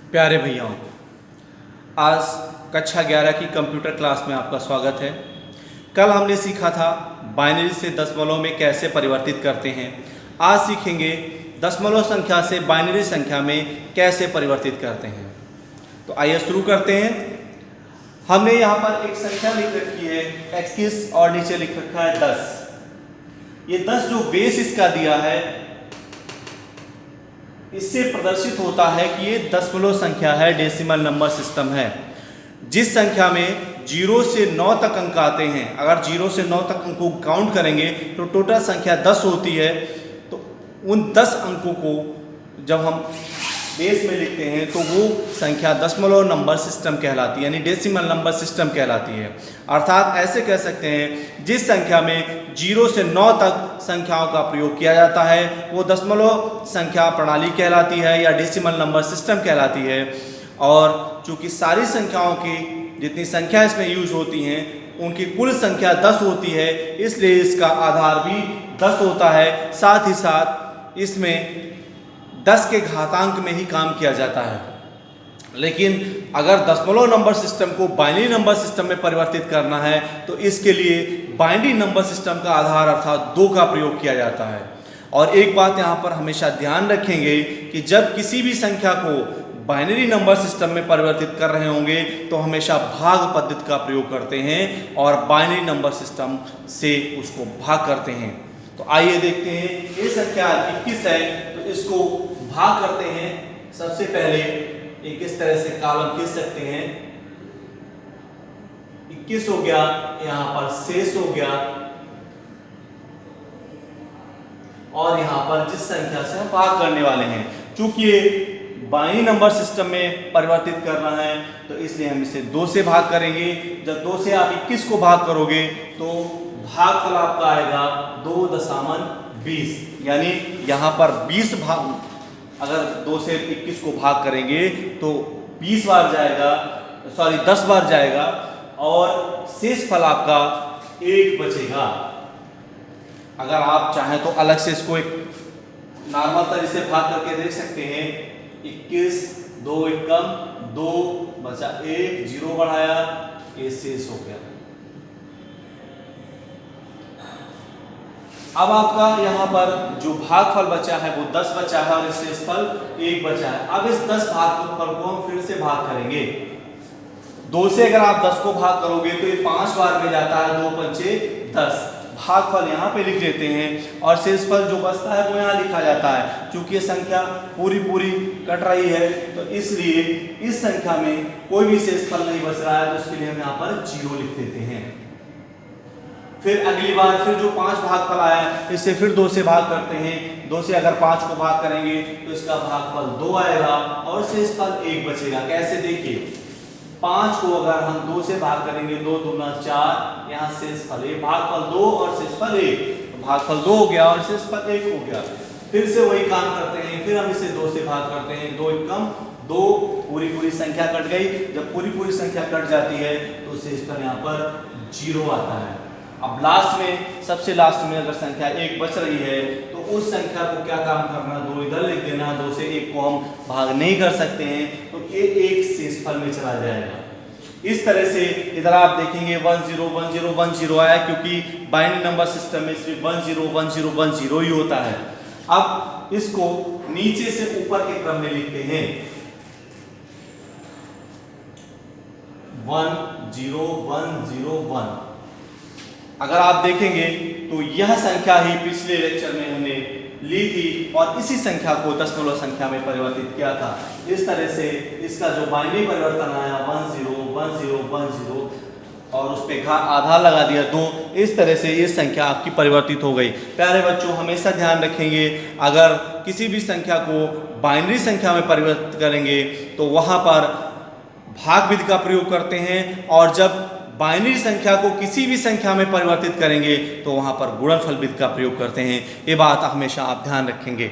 प्यारे भैयाओं, आज कक्षा 11 की कंप्यूटर क्लास में आपका स्वागत है। कल हमने सीखा था बाइनरी से दशमलव में कैसे परिवर्तित करते हैं। आज सीखेंगे दशमलव संख्या से बाइनरी संख्या में कैसे परिवर्तित करते हैं। तो आइए शुरू करते हैं। हमने यहाँ पर एक संख्या लिख रखी है 21 और नीचे लिख रखा है 10। ये 10 जो बेस इसका दिया है, इससे प्रदर्शित होता है कि ये दशमलव संख्या है, डेसिमल नंबर सिस्टम है। जिस संख्या में 0 से 9 तक अंक आते हैं, अगर 0 से 9 तक अंकों को काउंट करेंगे तो टोटल संख्या 10 होती है। तो उन 10 अंकों को जब हम बेस में लिखते हैं तो वो संख्या दशमलव नंबर सिस्टम कहलाती है, यानी डेसिमल नंबर सिस्टम कहलाती है। अर्थात ऐसे कह सकते हैं जिस संख्या में 0 से 9 तक संख्याओं का प्रयोग किया जाता है वो दशमलव संख्या प्रणाली कहलाती है या डेसिमल नंबर सिस्टम कहलाती है। और चूंकि सारी संख्याओं की जितनी संख्या इसमें यूज होती हैं उनकी कुल संख्या 10 होती है, इसलिए इसका आधार भी 10 होता है। साथ ही साथ इसमें 10 के घातांक में ही काम किया जाता है। लेकिन अगर दशमलव नंबर सिस्टम को बाइनरी नंबर सिस्टम में परिवर्तित करना है तो इसके लिए बाइनरी नंबर सिस्टम का आधार अर्थात 2 का प्रयोग किया जाता है। और एक बात यहाँ पर हमेशा ध्यान रखेंगे कि जब किसी भी संख्या को बाइनरी नंबर सिस्टम में परिवर्तित कर रहे होंगे तो हमेशा भाग पद्धति का प्रयोग करते हैं और बाइनरी नंबर सिस्टम से उसको भाग करते हैं। तो आइए देखते हैं, ये संख्या 21 है तो इसको भाग करते हैं। सबसे पहले एक इस तरह से कॉलम खींच सकते हैं। 21 हो गया, यहां पर शेष हो गया और यहां पर जिस संख्या से हम भाग करने वाले हैं, चूंकि ये बाइनरी नंबर सिस्टम में परिवर्तित करना है तो इसलिए हम इसे 2 से भाग करेंगे। जब 2 से आप 21 को भाग करोगे तो भागफल आपका आएगा 2.20, यानी यहाँ पर 20 भाग, अगर 2 से 21 को भाग करेंगे तो 20 बार जाएगा, 10 बार जाएगा और शेष फल आपका 1 बचेगा। अगर आप चाहें तो अलग से इसको एक नॉर्मल तरीके से भाग करके देख सकते हैं। 21, 2 एकम 2 बचा 1, 0 बढ़ाया, ये शेष हो गया। अब आपका यहाँ पर जो भागफल बचा है वो 10 बचा है और शेषफल 1 बचा है। अब इस 10 भागफल को हम फिर से भाग करेंगे। 2 से अगर आप 10 को भाग करोगे तो ये 5 बार में जाता है, 2 पंचे 10। भागफल यहाँ पे लिख लेते हैं और शेषफल जो बचता है वो यहाँ लिखा जाता है। चूंकि ये संख्या पूरी कट रही है तो इसलिए इस संख्या में कोई भी शेषफल नहीं बच रहा है तो उसके लिए हम यहाँ पर 0 लिख देते हैं। फिर अगली बार फिर जो 5 भागफल आया इससे फिर 2 से भाग करते हैं। 2 से अगर 5 को भाग करेंगे तो इसका भागफल 2 आएगा और शेषफल 1 बचेगा। कैसे, देखिए 5 को अगर हम 2 से भाग करेंगे, 2 दूना 4, यहाँ शेषफल 1, भागफल 2 और शेषफल 1, तो भागफल 2 हो गया और शेषफल 1 हो गया। फिर से वही काम करते हैं, फिर हम इसे 2 से भाग करते हैं, 2 एकम 2, पूरी संख्या कट गई। जब पूरी संख्या कट जाती है तो शेषफल यहाँ पर 0 आता है। अब लास्ट में, सबसे लास्ट में अगर संख्या 1 बच रही है तो उस संख्या को क्या काम करना, 2 इधर लिख देना। 2 से 1 को हम भाग नहीं कर सकते हैं तो ये 1 शेषफल में चला जाएगा। इस तरह से इधर आप देखेंगे 1 0 1 0 1 0 आया, क्योंकि बाइनरी नंबर सिस्टम में सिर्फ 1 0 1 0 1 0 ही होता है। अब इसको नीचे से ऊपर के क्रम में लिखते हैं, 1 0 1 0 1। अगर आप देखेंगे तो यह संख्या ही पिछले लेक्चर में हमने ली थी और इसी संख्या को दशमलव संख्या में परिवर्तित किया था। इस तरह से इसका जो बाइनरी परिवर्तन आया 1 0 1 0 1 0 और उस पे आधार लगा दिया 2, इस तरह से ये संख्या आपकी परिवर्तित हो गई। प्यारे बच्चों, हमेशा ध्यान रखेंगे अगर किसी भी संख्या को बाइनरी संख्या में परिवर्तित करेंगे तो वहाँ पर भाग विधि का प्रयोग करते हैं और जब बाइनरी संख्या को किसी भी संख्या में परिवर्तित करेंगे तो वहां पर गुणनफल विधि का प्रयोग करते हैं। ये बात हमेशा आप ध्यान रखेंगे।